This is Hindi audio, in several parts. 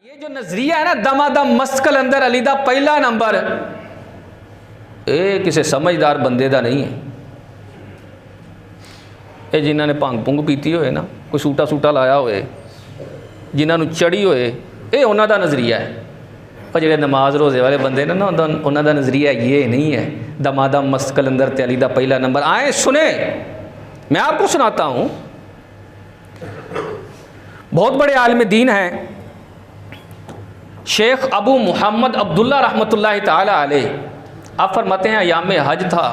ये जो नजरिया है ना, दमादम मस्कल अंदर अली दा पहला नंबर, ये किसी समझदार बंदे दा नहीं है। ये जिन्होंने भंग भुंग पीती होए ना, कोई सूटा सूटा लाया होए, जिन्होंने चढ़ी होए, ये उन्हों का नज़रिया है। पर जो नमाज रोज़े वाले बंदे ना उन्हों का नज़रिया ये नहीं है। दमादम मस्कल अंदर ते अली दा पहला नंबर। आए सुने, मैं आपको सुनाता हूँ। बहुत बड़े आलिम दीन हैं शेख अबू मुहम्मद अब्दुल्ला रहमतुल्लाहि ताला अलैह। आप फरमाते हैं अयाम हज था,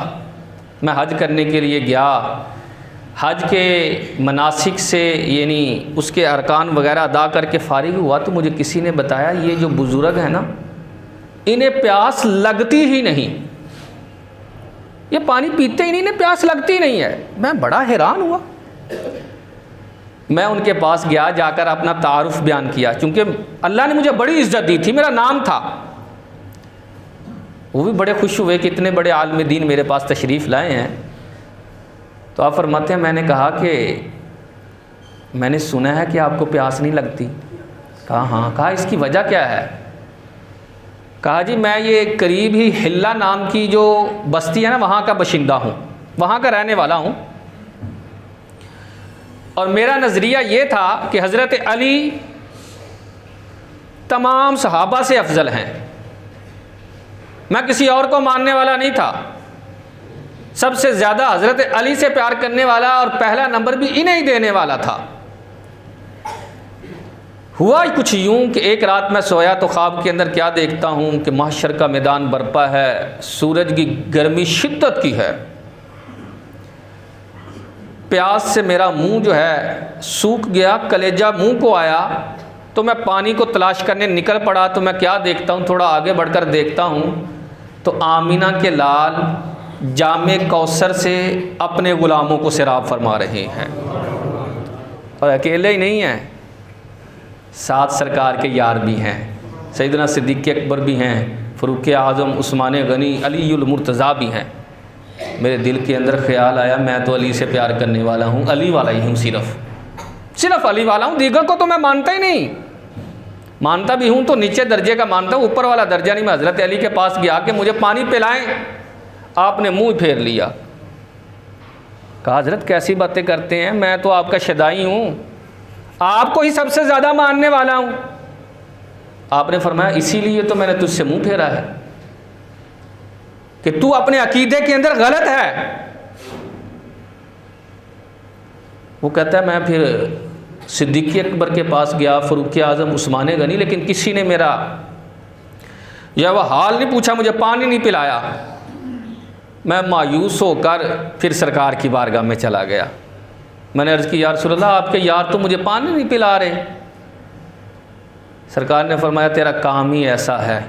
मैं हज करने के लिए गया। हज के मनासिक से यानी उसके अरकान वगैरह अदा करके फ़ारिग हुआ तो मुझे किसी ने बताया ये जो बुज़ुर्ग है ना, इन्हें प्यास लगती ही नहीं, ये पानी पीते ही नहीं, इन्हें प्यास लगती नहीं है। मैं बड़ा हैरान हुआ। मैं उनके पास गया, जाकर अपना तारुफ बयान किया, क्योंकि अल्लाह ने मुझे बड़ी इज्जत दी थी, मेरा नाम था। वो भी बड़े खुश हुए कि इतने बड़े आलिम दीन मेरे पास तशरीफ़ लाए हैं। तो आप फरमाते हैं मैंने कहा कि मैंने सुना है कि आपको प्यास नहीं लगती। कहा हाँ। कहा इसकी वजह क्या है? कहा जी मैं ये करीब ही हिल्ला नाम की जो बस्ती है ना, वहाँ का बशिंदा हूँ, वहाँ का रहने वाला हूँ। और मेरा नज़रिया ये था कि हज़रत अली तमाम सहाबा से अफजल हैं, मैं किसी और को मानने वाला नहीं था। सबसे ज़्यादा हज़रत अली से प्यार करने वाला और पहला नंबर भी इन्हें ही देने वाला था। हुआ कुछ यूं कि एक रात मैं सोया तो ख्वाब के अंदर क्या देखता हूं कि महशर का मैदान बरपा है, सूरज की गर्मी शिद्दत की है, प्यास से मेरा मुंह जो है सूख गया, कलेजा मुंह को आया। तो मैं पानी को तलाश करने निकल पड़ा। तो मैं क्या देखता हूँ, थोड़ा आगे बढ़कर देखता हूँ तो आमीना के लाल जामे कौसर से अपने ग़ुलामों को सैराब फरमा रहे हैं। और अकेले ही नहीं हैं, साथ सरकार के यार भी हैं, सैयदना सिद्दीक़ अकबर भी हैं, फ़ारूक़ आज़म, उस्मान गनी, अलीउल मुर्तज़ा भी हैं। मेरे दिल के अंदर ख़्याल आया मैं तो अली से प्यार करने वाला हूँ, अली वाला ही हूँ, सिर्फ़ अली वाला हूँ, दीगर को तो मैं मानता ही नहीं। मानता भी हूँ तो नीचे दर्जे का मानता हूँ, ऊपर वाला दर्जा नहीं। मैं हज़रत अली के पास गया कि मुझे पानी पिलाएं, आपने मुंह फेर लिया। कहा हज़रत कैसी बातें करते हैं, मैं तो आपका शदाई हूँ, आपको ही सबसे ज़्यादा मानने वाला हूँ। आपने फरमाया इसीलिए तो मैंने तुझसे मुंह फेरा है कि तू अपने अकीदे के अंदर गलत है। वो कहता है मैं फिर सिद्दीक़ अकबर के पास गया, फ़ारूक़ आज़म, उस्मान गनी, लेकिन किसी ने मेरा या वह हाल नहीं पूछा, मुझे पानी नहीं पिलाया। मैं मायूस होकर फिर सरकार की बारगाह में चला गया। मैंने अर्ज़ की या रसूल अल्लाह आपके यार तो मुझे पानी नहीं पिला रहे। सरकार ने फरमाया तेरा काम ही ऐसा है,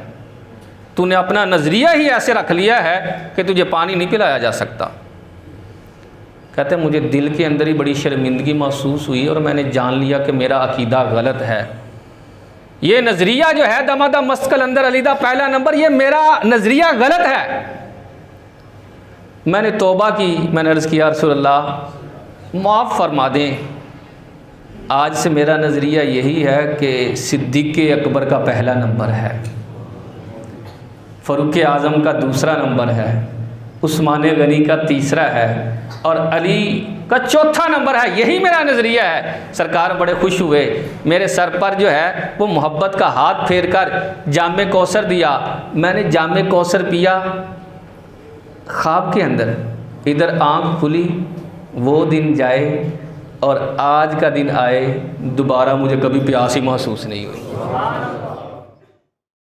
तूने अपना नज़रिया ही ऐसे रख लिया है कि तुझे पानी नहीं पिलाया जा सकता। कहते मुझे दिल के अंदर ही बड़ी शर्मिंदगी महसूस हुई और मैंने जान लिया कि मेरा अकीदा गलत है। ये नज़रिया जो है दमादम मस्कल अंदर अली दा पहला नंबर, ये मेरा नज़रिया गलत है। मैंने तौबा की, मैंने अर्ज़ किया रसूल अल्लाह माफ़ फरमा दें, आज से मेरा नज़रिया यही है कि सिद्दीक़ अकबर का पहला नंबर है, फ़ारूक़ आज़म का दूसरा नंबर है, उस्मान गनी का तीसरा है और अली का चौथा नंबर है। यही मेरा नज़रिया है। सरकार बड़े खुश हुए, मेरे सर पर जो है वो मोहब्बत का हाथ फेर कर जामे कौसर दिया। मैंने जामे कौसर पिया ख्वाब के अंदर, इधर आँख खुली, वो दिन जाए और आज का दिन आए, दोबारा मुझे कभी प्यास ही महसूस नहीं हुई।